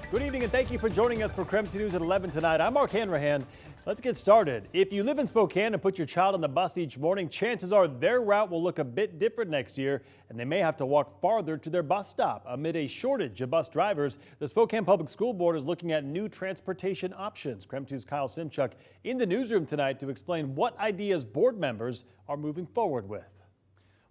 Good evening and thank you for joining us for KREM 2 News at 11 tonight. I'm Mark Hanrahan. Let's get started. If you live in Spokane and put your child on the bus each morning, chances are their route will look a bit different next year and they may have to walk farther to their bus stop. Amid a shortage of bus drivers, the Spokane Public School Board is looking at new transportation options. KREM 2's Kyle Simchuk in the newsroom tonight to explain what ideas board members are moving forward with.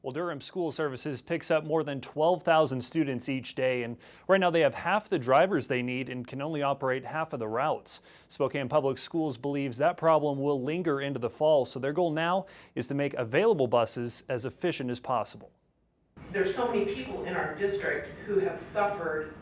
Well, Durham School Services picks up more than 12,000 students each day, and right now they have half the drivers they need and can only operate half of the routes. Spokane Public Schools believes that problem will linger into the fall, so their goal now is to make available buses as efficient as possible. There's so many people in our district who have suffered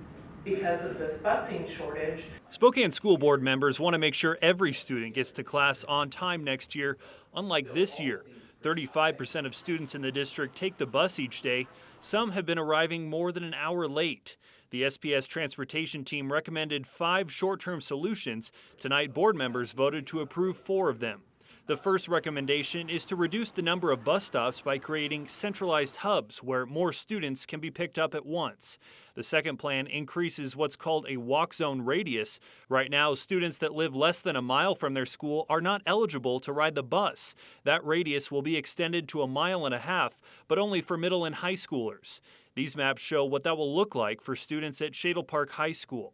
because of this busing shortage. Spokane School Board members want to make sure every student gets to class on time next year, unlike this year. 35% of students in the district take the bus each day. Some have been arriving more than an hour late. The SPS transportation team recommended 5 short-term solutions. Tonight, board members voted to approve 4 of them. The first recommendation is to reduce the number of bus stops by creating centralized hubs where more students can be picked up at once. The second plan increases what's called a walk zone radius. Right now, students that live less than a mile from their school are not eligible to ride the bus. That radius will be extended to 1.5 miles, but only for middle and high schoolers. These maps show what that will look like for students at Shadle Park High School.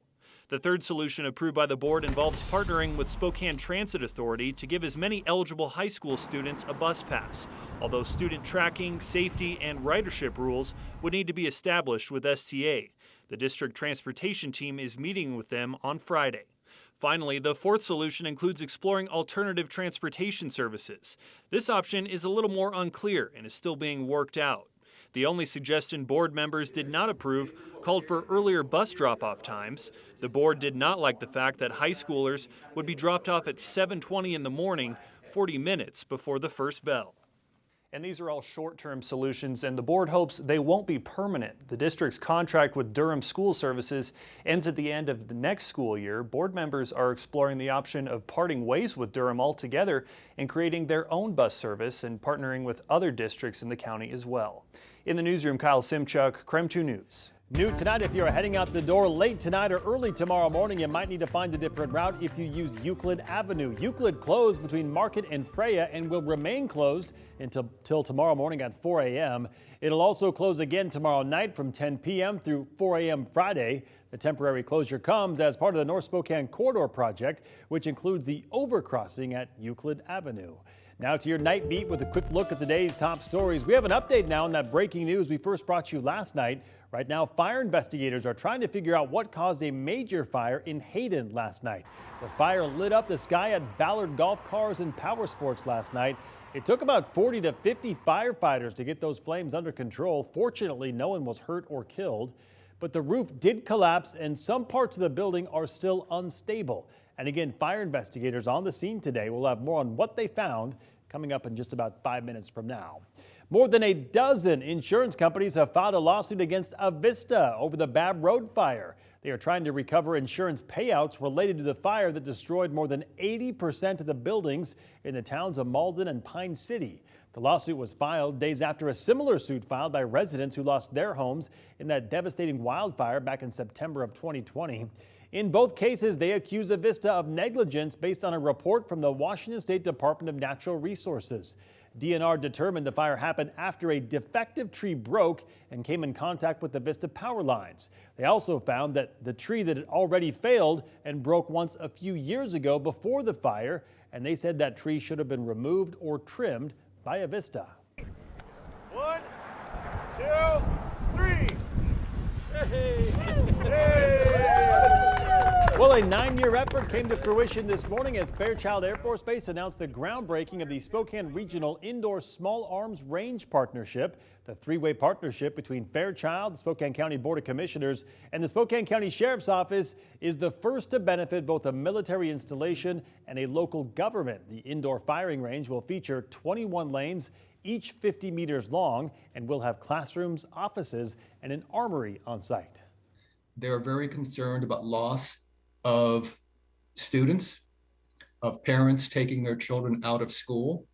The third solution approved by the board involves partnering with Spokane Transit Authority to give as many eligible high school students a bus pass, although student tracking, safety, and ridership rules would need to be established with STA. The district transportation team is meeting with them on Friday. Finally, the fourth solution includes exploring alternative transportation services. This option is a little more unclear and is still being worked out. The only suggestion board members did not approve called for earlier bus drop-off times. The board did not like the fact that high schoolers would be dropped off at 7:20 in the morning, 40 minutes before the first bell. And these are all short-term solutions, and the board hopes they won't be permanent. The district's contract with Durham School Services ends at the end of the next school year. Board members are exploring the option of parting ways with Durham altogether and creating their own bus service and partnering with other districts in the county as well. In the newsroom, Kyle Simchuk, KREM 2 News. New tonight, if you're heading out the door late tonight or early tomorrow morning, you might need to find a different route if you use Euclid Avenue. Euclid closed between Market and Freya and will remain closed until tomorrow morning at 4 a.m. It'll also close again tomorrow night from 10 p.m. through 4 a.m. Friday. The temporary closure comes as part of the North Spokane Corridor project, which includes the overcrossing at Euclid Avenue. Now to your night beat with a quick look at the day's top stories. We have an update now on that breaking news we first brought you last night. Right now, fire investigators are trying to figure out what caused a major fire in Hayden last night. The fire lit up the sky at Ballard Golf Cars and Power Sports last night. It took about 40 to 50 firefighters to get those flames under control. Fortunately, no one was hurt or killed, but the roof did collapse and some parts of the building are still unstable. And again, fire investigators on the scene today will have more on what they found coming up in just about 5 minutes from now. More than a dozen insurance companies have filed a lawsuit against Avista over the Babb Road fire. They are trying to recover insurance payouts related to the fire that destroyed more than 80% of the buildings in the towns of Malden and Pine City. The lawsuit was filed days after a similar suit filed by residents who lost their homes in that devastating wildfire back in September of 2020. In both cases, they accuse Avista of negligence based on a report from the Washington State Department of Natural Resources. DNR determined the fire happened after a defective tree broke and came in contact with the Avista power lines. They also found that the tree that had already failed and broke once a few years ago before the fire, and they said that tree should have been removed or trimmed by Avista. 1, 2, 3. Well, a 9-year effort came to fruition this morning as Fairchild Air Force Base announced the groundbreaking of the Spokane Regional Indoor Small Arms Range Partnership. The 3-way partnership between Fairchild, the Spokane County Board of Commissioners, and the Spokane County Sheriff's Office is the first to benefit both a military installation and a local government. The indoor firing range will feature 21 lanes, each 50 meters long, and will have classrooms, offices, and an armory on site. They're very concerned about loss of students, of parents taking their children out of school.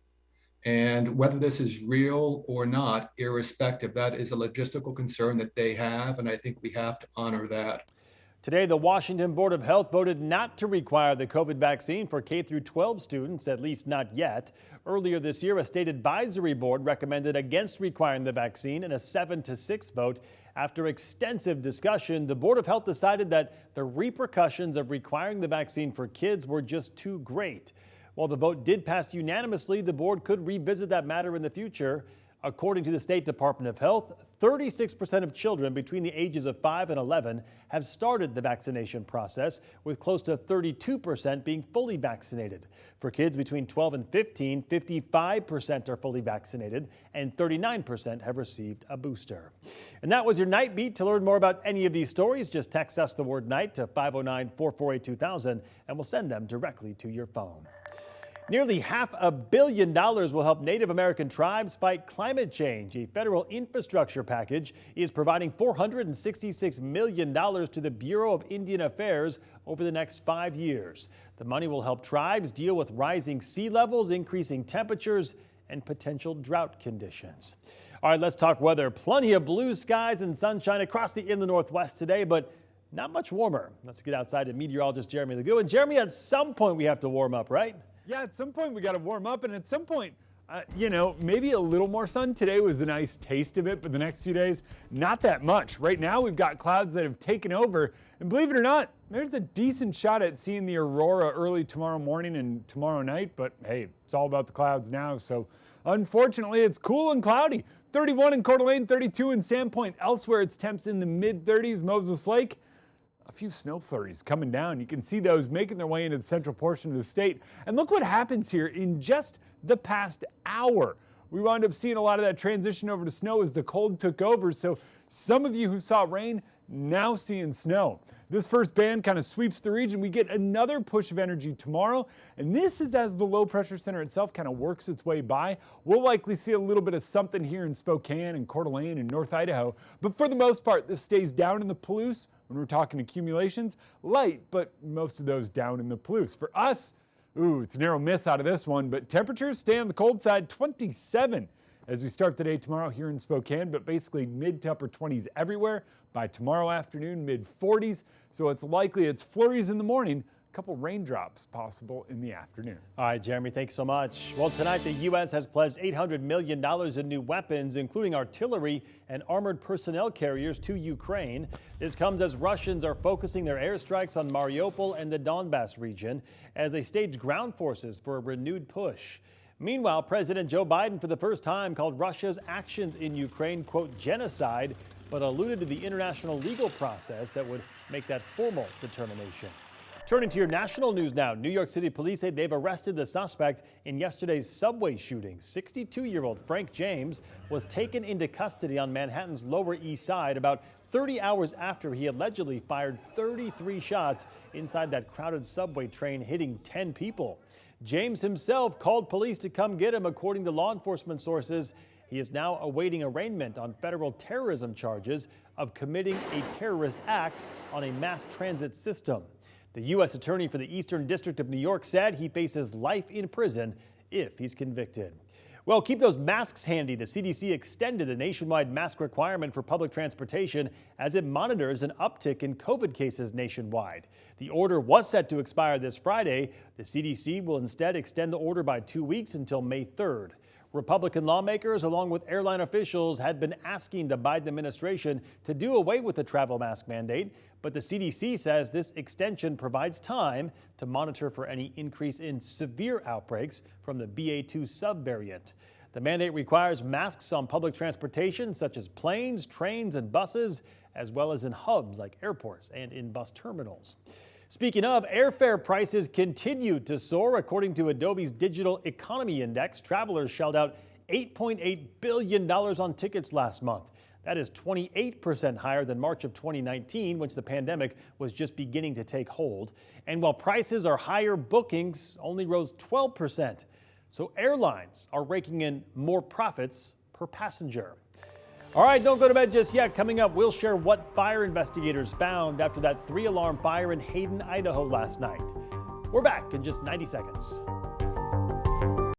And whether this is real or not, irrespective, that is a logistical concern that they have, and I think we have to honor that. Today, the Washington Board of Health voted not to require the COVID vaccine for K through 12 students, at least not yet. Earlier this year, a state advisory board recommended against requiring the vaccine in a 7-6 vote. After extensive discussion, the Board of Health decided that the repercussions of requiring the vaccine for kids were just too great. While the vote did pass unanimously, the board could revisit that matter in the future. According to the State Department of Health, 36% of children between the ages of 5 and 11 have started the vaccination process, with close to 32% being fully vaccinated. For kids between 12 and 15, 55% are fully vaccinated and 39% have received a booster. And that was your Night Beat. To learn more about any of these stories, just text us the word night to 509-448-2000 and we'll send them directly to your phone. Nearly $500 million will help Native American tribes fight climate change. A federal infrastructure package is providing $466 million to the Bureau of Indian Affairs over the next 5 years. The money will help tribes deal with rising sea levels, increasing temperatures, and potential drought conditions. All right, let's talk weather. Plenty of blue skies and sunshine across the inland Northwest today, but not much warmer. Let's get outside to meteorologist Jeremy Legoo. And Jeremy, at some point we have to warm up, right? Yeah, at some point we got to warm up, and at some point, maybe a little more sun. Today was a nice taste of it, but the next few days, not that much. Right now, we've got clouds that have taken over, and believe it or not, there's a decent shot at seeing the aurora early tomorrow morning and tomorrow night, but hey, it's all about the clouds now, so unfortunately, it's cool and cloudy. 31 in Coeur d'Alene, 32 in Sandpoint. Elsewhere, it's temps in the mid-30s. Moses Lake, a few snow flurries coming down. You can see those making their way into the central portion of the state. And look what happens here in just the past hour. We wound up seeing a lot of that transition over to snow as the cold took over. So some of you who saw rain now seeing snow. This first band kind of sweeps the region. We get another push of energy tomorrow, and this is as the low pressure center itself kind of works its way by. We'll likely see a little bit of something here in Spokane and Coeur d'Alene and North Idaho, but for the most part, this stays down in the Palouse. When we're talking accumulations, light, but most of those down in the Palouse. For us, it's a narrow miss out of this one, but temperatures stay on the cold side, 27 as we start the day tomorrow here in Spokane, but basically mid to upper 20s everywhere. By tomorrow afternoon, mid 40s. So it's likely it's flurries in the morning, a couple raindrops possible in the afternoon. All right, Jeremy, thanks so much. Well, tonight the U.S. has pledged $800 million in new weapons, including artillery and armored personnel carriers to Ukraine. This comes as Russians are focusing their airstrikes on Mariupol and the Donbass region as they stage ground forces for a renewed push. Meanwhile, President Joe Biden for the first time called Russia's actions in Ukraine, quote, genocide, but alluded to the international legal process that would make that formal determination. Turning to your national news now, New York City police say they've arrested the suspect in yesterday's subway shooting. 62-year-old Frank James was taken into custody on Manhattan's Lower East Side about 30 hours after he allegedly fired 33 shots inside that crowded subway train, hitting 10 people. James himself called police to come get him, according to law enforcement sources. He is now awaiting arraignment on federal terrorism charges of committing a terrorist act on a mass transit system. The U.S. Attorney for the Eastern District of New York said he faces life in prison if he's convicted. Well, keep those masks handy. The CDC extended the nationwide mask requirement for public transportation as it monitors an uptick in COVID cases nationwide. The order was set to expire this Friday. The CDC will instead extend the order by 2 weeks until May 3rd. Republican lawmakers, along with airline officials, had been asking the Biden administration to do away with the travel mask mandate, but the CDC says this extension provides time to monitor for any increase in severe outbreaks from the BA2 subvariant. The mandate requires masks on public transportation, such as planes, trains, and buses, as well as in hubs like airports and in bus terminals. Speaking of, airfare prices continue to soar. According to Adobe's Digital Economy Index, travelers shelled out $8.8 billion on tickets last month. That is 28% higher than March of 2019, when the pandemic was just beginning to take hold. And while prices are higher, bookings only rose 12%. So airlines are raking in more profits per passenger. All right, don't go to bed just yet. Coming up, we'll share what fire investigators found after that 3-alarm fire in Hayden, Idaho last night. We're back in just 90 seconds.